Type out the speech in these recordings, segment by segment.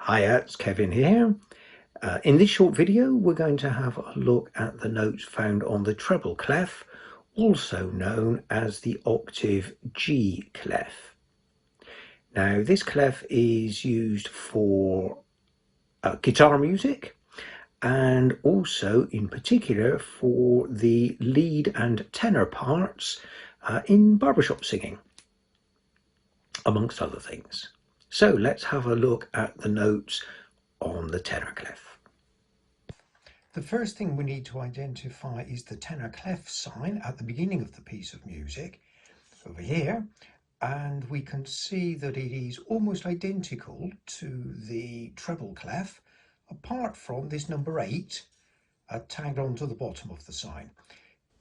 Hiya, it's Kevin here. In this short video, we're going to have a look at the notes found on the treble clef, also known as the octave G clef. Now, this clef is used for guitar music and also in particular for the lead and tenor parts in barbershop singing, amongst other things. So let's have a look at the notes on the tenor clef. The first thing we need to identify is the tenor clef sign at the beginning of the piece of music, over here, and we can see that it is almost identical to the treble clef, apart from this number 8 tagged onto the bottom of the sign.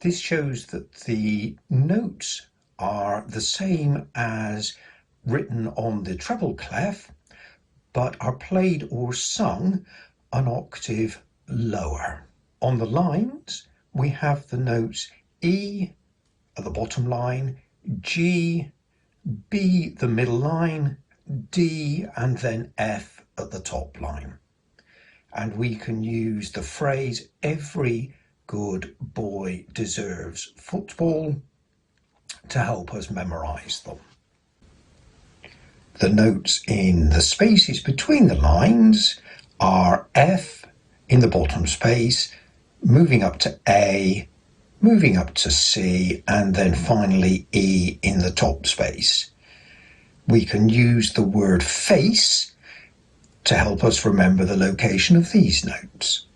This shows that the notes are the same as written on the treble clef, but are played or sung an octave lower. On the lines, we have the notes E at the bottom line, G, B the middle line, D, and then F at the top line. And we can use the phrase, "Every good boy deserves football," to help us memorize them. The notes in the spaces between the lines are F in the bottom space, moving up to A, moving up to C, and then finally E in the top space. We can use the word face to help us remember the location of these notes.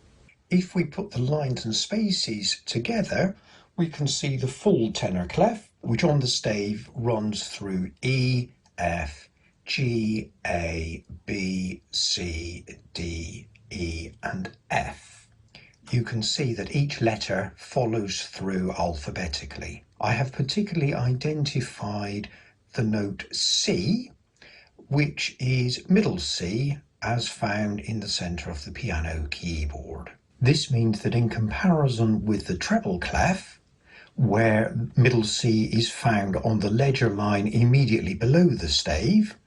If we put the lines and spaces together, we can see the full tenor clef, which on the stave runs through E, F, G, A, B, C, D, E, and F. You can see that each letter follows through alphabetically. I have particularly identified the note C, which is middle C, as found in the center of the piano keyboard. This means that in comparison with the treble clef, where middle C is found on the ledger line immediately below the stave,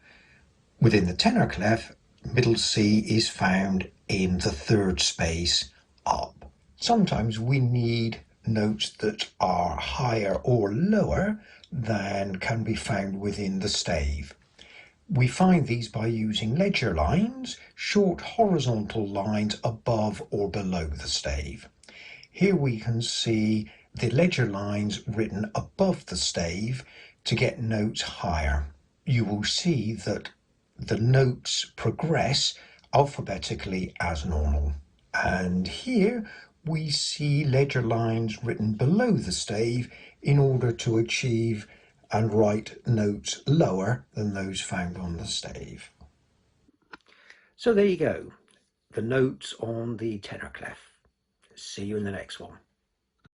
within the tenor clef, middle C is found in the third space up. Sometimes we need notes that are higher or lower than can be found within the stave. We find these by using ledger lines, short horizontal lines above or below the stave. Here we can see the ledger lines written above the stave to get notes higher. You will see that the notes progress alphabetically as normal. And here we see ledger lines written below the stave in order to achieve and write notes lower than those found on the stave. So there you go, the notes on the tenor clef. See you in the next one.